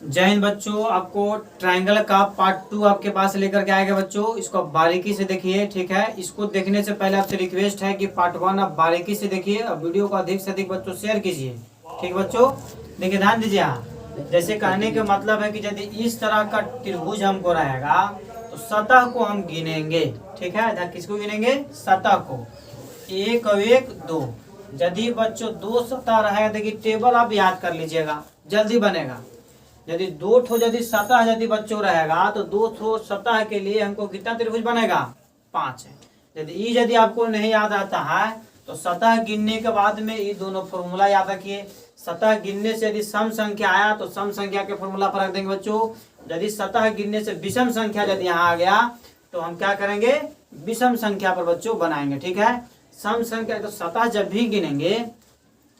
जय हिंद बच्चों। आपको ट्रायंगल का पार्ट 2 आपके पास लेकर के आएगा बच्चों। इसको आप बारीकी से देखिए, ठीक है। इसको देखने से पहले आपसे रिक्वेस्ट है कि पार्ट 1 आप बारीकी से देखिए और वीडियो को अधिक से अधिक बच्चों शेयर कीजिए, ठीक बच्चों। देखिए ध्यान दीजिए। यहाँ जैसे कहने का मतलब है कि यदि इस तरह का त्रिभुज हमको रहेगा तो सतह को हम गिनेंगे, ठीक है। किसको गिनेंगे? सतह को। एक और एक दो। यदि बच्चों दो सतह रहेगा, देखिए टेबल आप याद कर लीजिएगा, जल्दी बनेगा। यदि दो ठो यदि सतह यदि बच्चों रहेगा तो दो ठो सतह के लिए हमको कितना त्रिभुज बनेगा? 5 है। यदि आपको नहीं याद आता है तो सतह गिनने के बाद में ये दोनों फॉर्मूला याद रखिए। सतह गिनने से यदि सम संख्या आया तो सम संख्या के फॉर्मूला पर रख देंगे बच्चों। यदि सतह गिनने से विषम संख्या यदि यहाँ आ गया तो हम क्या करेंगे? विषम संख्या पर बच्चों बनाएंगे, ठीक है। सम संख्या तो सतह जब भी गिनेंगे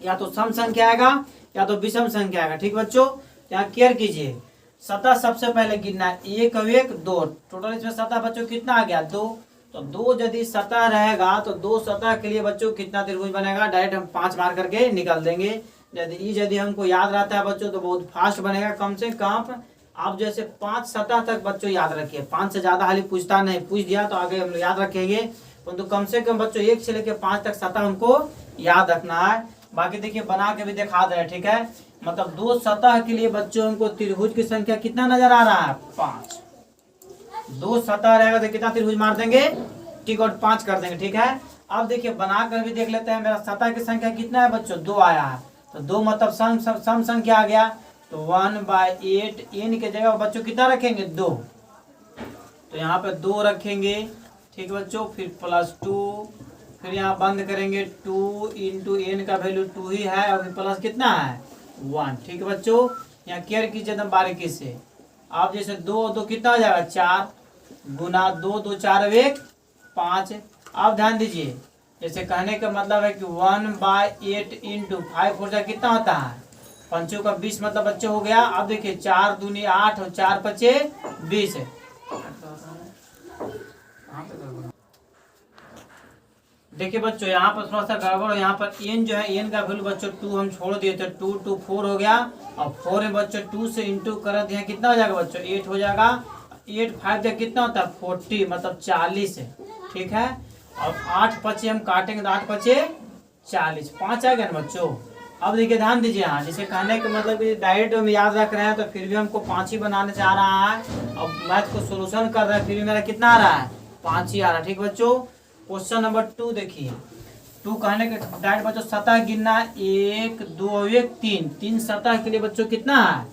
या तो सम संख्या आएगा या तो विषम संख्या आएगा, ठीक बच्चों। यहाँ केयर कीजिए। सतह सबसे पहले गिनना है, एक और एक दो। टोटल इसमें सतह बच्चों कितना आ गया? 2। तो 2 यदि सतह रहेगा तो 2 सतह के लिए बच्चों कितना त्रिभुज बनेगा? डायरेक्ट हम 5 मार करके निकाल देंगे। यदि हमको याद रहता है बच्चों तो बहुत फास्ट बनेगा। कम से कम आप जैसे 5 सतह तक बच्चों याद रखिए। 5 से ज्यादा हाली पूछता नहीं, पूछ दिया तो आगे हम याद रखेंगे, परंतु कम से कम बच्चों 1 से लेकर 5 तक सतह हमको याद रखना है। बाकी देखिए बना के भी दिखा दे, ठीक है। मतलब 2 सतह के लिए बच्चों हमको त्रिभुज की संख्या कितना नजर आ रहा है? 5। 2 सतह रहेगा तो कितना त्रिभुज मार देंगे? ठीक, और 5 कर देंगे, ठीक है। अब देखिए बना कर भी देख लेते हैं। मेरा सतह की संख्या कितना है बच्चों? 2 आया है। तो 2 मतलब सम संख्या आ गया। तो 1/8 n के जगह बच्चों कितना रखेंगे? 2। तो यहाँ पे 2 रखेंगे, ठीक बच्चों। फिर +2, फिर यहाँ बंद करेंगे। 2 इंटू n का वैल्यू 2 ही है, अभी प्लस कितना है? 1, ठीक है बच्चों। यहाँ केयर कीजिए एकदम बारीकी से। आप जैसे 2 2 कितना हो जाएगा? 4 गुना 2 2 4 1 5। आप ध्यान दीजिए, जैसे कहने का मतलब है कि 1/8 इंटू 5 हो जाए कितना होता है? 5 का 20 मतलब बच्चों हो गया। अब देखिए 4 दूनी 8 और 4 5 20 है। देखिए बच्चों यहाँ पर थोड़ा सा गड़बड़ है। यहाँ पर n जो है, n का वैल्यू बच्चों 2 हम छोड़ दिए थे। 2 2 4 हो गया और 4 में बच्चों 2 से इंटू कर दिया, कितना हो जाएगा बच्चों? 8 हो जाएगा। 8 5 का कितना होता है? 40 मतलब 40 है, ठीक है। और 8 5 हम काटेंगे तो 8 5 40, 5 आएगा ना बच्चों। अब देखिए ध्यान दीजिए, यहाँ जैसे कहने का मतलब कि डायरेक्ट हम याद रख रहे हैं तो फिर भी हमको 5 ही बनाने से आ रहा है। अब मैथ को सोल्यूशन कर रहे हैं फिर भी मेरा कितना आ रहा है? 5 ही आ रहा है, ठीक बच्चों। क्वेश्चन नंबर 2 देखिए। 2 कहने के डायरेक्ट बच्चों सतह गिनना है। 1 2 1 3। 3 सतह के लिए बच्चों कितना है?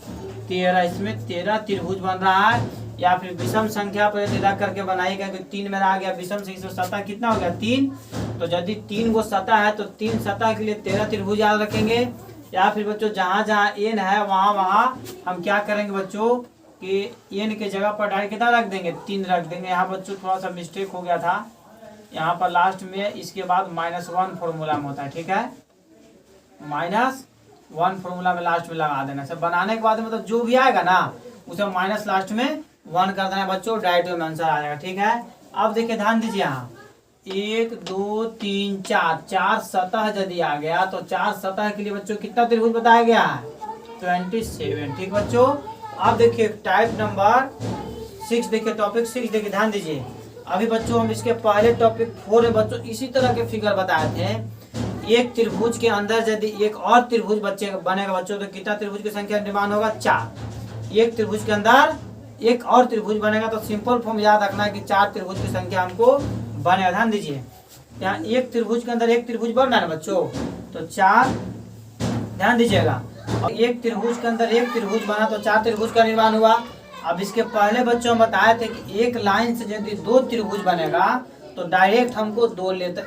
13। इसमें 13 त्रिभुज बन रहा है। या फिर विषम संख्या पर यदि रख करके बनाइएगा कि 3 मेरा आ गया विषम से, इसमें सतह कितना हो गया? 3। तो यदि 3 गो सतह है तो 3 सतह के लिए 13 त्रिभुज याद रखेंगे। या फिर बच्चों जहाँ जहाँ n है वहाँ हम क्या करेंगे बच्चों कि n के जगह पर डायरेक्ट कितना रख देंगे? 3 रख देंगे। यहाँ बच्चों थोड़ा सा मिस्टेक हो गया था। यहाँ पर लास्ट में इसके बाद -1 फॉर्मूला में होता है, ठीक है। -1 फॉर्मूला में लास्ट में लगा देना। सब बनाने के बाद मतलब जो भी आएगा ना उसे माइनस लास्ट में 1 कर देना बच्चों, डायरेक्ट में आंसर आ जाएगा, ठीक है। अब देखिए ध्यान दीजिए, यहाँ 1 2 3 4 4 सतह यदि आ गया तो 4 सतह के लिए बच्चों कितना त्रिभुज बताया गया है? 27, ठीक बच्चों। अब देखिए टाइप नंबर 6 देखिए, टॉपिक 6 देखिए, ध्यान दीजिए। अभी बच्चों हम इसके पहले टॉपिक 4 में बच्चों इसी तरह के फिगर बताए थे। एक त्रिभुज के अंदर यदि एक और त्रिभुज बच्चे बनेगा बच्चों तो कितना त्रिभुज की संख्या निर्माण होगा? 4। एक त्रिभुज के अंदर एक और त्रिभुज बनेगा तो सिंपल फॉर्म याद रखना है कि 4 त्रिभुज की संख्या हमको बनेगा। ध्यान दीजिए, यहाँ एक त्रिभुज के अंदर एक त्रिभुज बन रहा है ना बच्चों, तो 4, ध्यान दीजिएगा। और एक त्रिभुज के अंदर एक त्रिभुज बना तो 4 त्रिभुज का निर्माण हुआ। अब इसके पहले बच्चों हम बताए थे कि एक लाइन से यदि 2 त्रिभुज बनेगा तो डायरेक्ट हमको 2 लेते।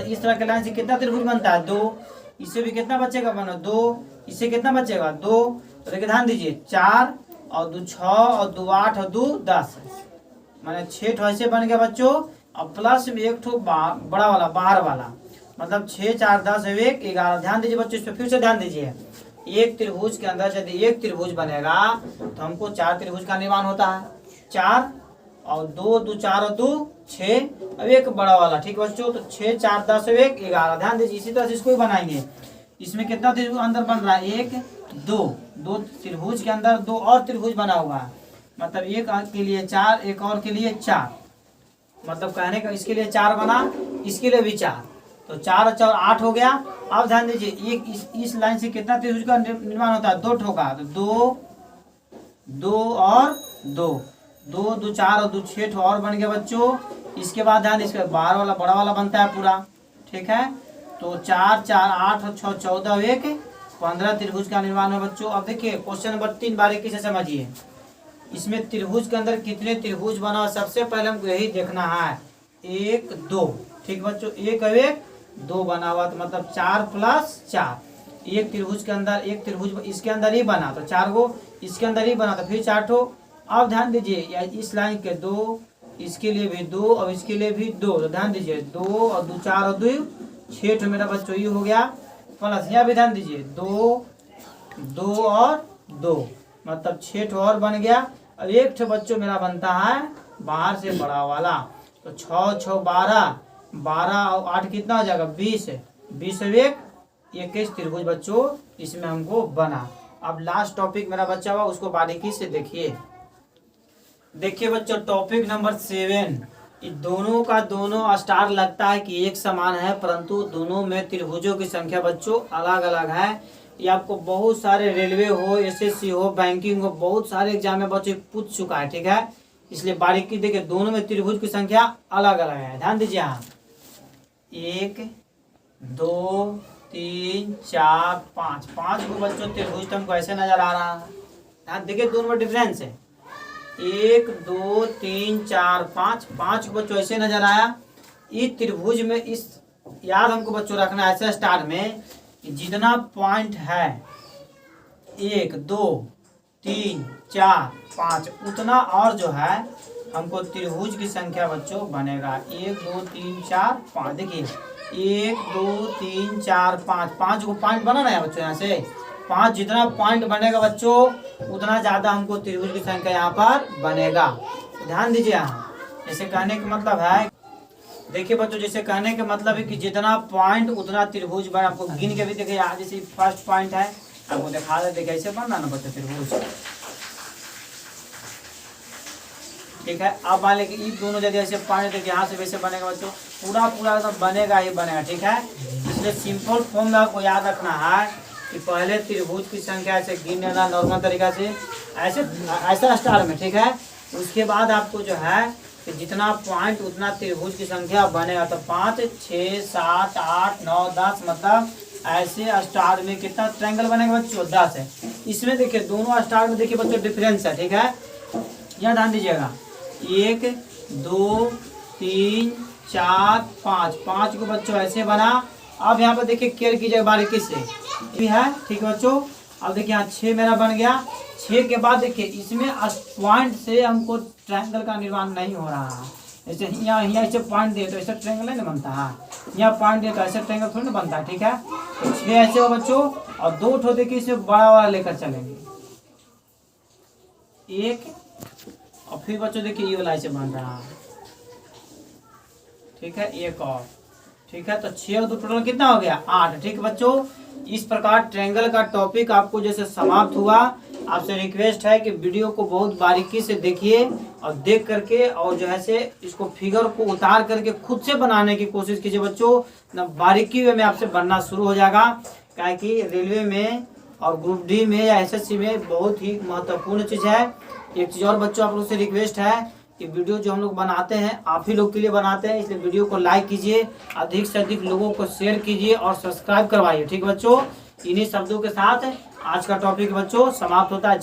इस तरह के लाइन से कितना त्रिभुज बनता है? 2। इससे भी कितना बचेगा? बना 2। इससे कितना बचेगा? 2। तो देखिए ध्यान दीजिए, 4 और 2 6 और 2 8 और 2 10, माने 6 ठो ऐसे बन गया बच्चों। और प्लस में एक ठो बड़ा वाला बाहर वाला, मतलब 6 4 10 1 11। ध्यान दीजिए बच्चों, इस पर फिर से ध्यान दीजिए। एक त्रिभुज के अंदर यदि एक त्रिभुज बनेगा तो हमको 4 त्रिभुज का निर्माण होता है। 4 और 2 2 4 और 2 6, अब एक बड़ा वाला, ठीक बच्चों। तो 6 4 10 1 11। ध्यान दीजिए, इसी तरह से इसको भी बनाएंगे। इसमें कितना त्रिभुज अंदर बन रहा है? 1। दो, दो त्रिभुज के अंदर दो और त्रिभुज बना हुआ है, मतलब एक के लिए 4, एक और के लिए 4, मतलब कहने का इसके लिए 4 बना, इसके लिए भी 4, तो 4 और 4 8 हो गया। अब ध्यान दीजिए एक इस लाइन से कितना त्रिभुज का निर्माण होता है, 2 ठोका, तो 2 2 और 2, 2 2 4 और 2 6 और बन गया बच्चों। इसके बाद ध्यान इसका 12 वाला बड़ा वाला बनता है पूरा, ठीक है। तो 4 4 8 और 6 14 1 15 त्रिभुज का निर्माण है बच्चों। अब देखिए क्वेश्चन नंबर 3 बारीकी से समझिए, इसमें त्रिभुज के अंदर कितने त्रिभुज बना, सबसे पहले हमको यही देखना है, 1 2, ठीक बच्चों, 1 और 1 2 बना हुआ, तो मतलब 4 प्लस 4, एक त्रिभुज के अंदर एक त्रिभुज इसके अंदर ही बना, तो 4 गो इसके अंदर ही बना, तो फिर 4 ठो। अब ध्यान दीजिए इस लाइन के 2, इसके लिए भी 2 और इसके लिए भी 2, तो ध्यान दीजिए 2 और 2 4 और 2 6 ठो मेरा बच्चों ये हो गया, प्लस यहाँ भी ध्यान दीजिए 2 2 और 2, मतलब 6 ठो और बन गया। और एक ठो बच्चों मेरा बनता है बाहर से बड़ा वाला, तो 6 6 12, 12 और 8 कितना हो जाएगा 20, 20 और 1 21 त्रिभुज बच्चों इसमें हमको बना। अब लास्ट टॉपिक मेरा बच्चा हुआ उसको बारीकी से देखिए। देखिए बच्चों टॉपिक नंबर 7, दोनों का दोनों स्टार लगता है कि एक समान है, परंतु दोनों में त्रिभुजों की संख्या बच्चों अलग अलग है। ये आपको बहुत सारे रेलवे हो, एसएससी हो, बैंकिंग हो, बहुत सारे एग्जाम में बच्चे पूछ चुका है, ठीक है। इसलिए बारीकी देखिए दोनों में त्रिभुज की संख्या अलग अलग है, ध्यान दीजिए। यहाँ 1 2 3 4 5, 5 को बच्चों त्रिभुज तुमको ऐसे नजर आ रहा है, ध्यान देखिए दोनों में डिफरेंस है, 1 2 3 4 5, 5 को बच्चों ऐसे नजर आया। इस त्रिभुज में इस याद हमको बच्चों रखना है ऐसे स्टार में जितना पॉइंट है 1 2 3 4 5 उतना और जो है हमको त्रिभुज की संख्या बच्चों बनेगा 1 2 3 4 5। देखिए 1 2 3 4 5, 5 को पॉइंट बना ना है बच्चों, यहाँ से 5 जितना पॉइंट बनेगा बच्चों उतना ज्यादा हमको त्रिभुज की संख्या यहाँ पर बनेगा। ध्यान दीजिए यहाँ जैसे कहने का मतलब है, देखिए बच्चों जैसे कहने का मतलब है कि जितना पॉइंट उतना त्रिभुज बना। आपको गिन के भी देखिए यहाँ जैसे फर्स्ट पॉइंट है आपको दिखा दे, देखिए ऐसे बनना ना बच्चों त्रिभुज, ठीक है। अब मान लें कि ये दोनों जगह ऐसे पॉइंट देखिए यहाँ से वैसे बनेगा बच्चों, पूरा पूरा एकदम बनेगा ही बनेगा, ठीक है। इसलिए सिंपल फॉर्मूला को याद रखना है कि पहले त्रिभुज की संख्या ऐसे गिन लेना नॉर्मल तरीका से ऐसे ऐसा स्टार में, ठीक है। उसके बाद आपको जो है कि जितना पॉइंट उतना त्रिभुज की संख्या बनेगा, तो 5 6 7 8 9 10, मतलब ऐसे स्टार में कितना ट्रायंगल बनेगा बच्चों 10 है। इसमें देखिए दोनों स्टार में देखिए बच्चों डिफरेंस है, ठीक है। यहाँ ध्यान दीजिएगा 1 2 3 4 5, 5 को बच्चों ऐसे बना। अब यहाँ पर देखिए केयर कीजिएगा बारीकी से भी है, ठीक है बच्चों। अब देखिए यहाँ 6 मेरा बन गया, 6 के बाद देखिए इसमें पॉइंट से हमको ट्रायंगल का निर्माण नहीं हो रहा है। जैसे यहाँ ऐसे पॉइंट दिए तो ऐसे ट्रायंगल नहीं बनता है, यहाँ पॉइंट दिए तो ऐसे ट्रायंगल थोड़ी ना बनता है, ठीक है। तो 6 ऐसे हो बच्चों, और 2 ठो देखिए इसमें बड़ा वाला लेकर चलेंगे 1, और फिर बच्चों देखिए ये वाला ऐसे बन रहा है, ठीक है, एक और, ठीक है। तो 6 और 2 टोटल कितना हो गया 8, ठीक है बच्चों। इस प्रकार ट्रायंगल का टॉपिक आपको जैसे समाप्त हुआ। आपसे रिक्वेस्ट है कि वीडियो को बहुत बारीकी से देखिए और देख करके और जो है से इसको फिगर को उतार करके खुद से बनाने की कोशिश कीजिए बच्चों, ना बारीकी में आपसे बनना शुरू हो जाएगा। क्या कि रेलवे में और ग्रुप डी में या एसएससी में बहुत ही महत्वपूर्ण चीज़ है। एक चीज़ और बच्चों आप लोग से रिक्वेस्ट है कि वीडियो जो हम लोग बनाते हैं आप ही लोग के लिए बनाते हैं, इसलिए वीडियो को लाइक कीजिए, अधिक से अधिक लोगों को शेयर कीजिए और सब्सक्राइब करवाइए, ठीक बच्चों। इन्हीं शब्दों के साथ आज का टॉपिक बच्चों समाप्त होता है।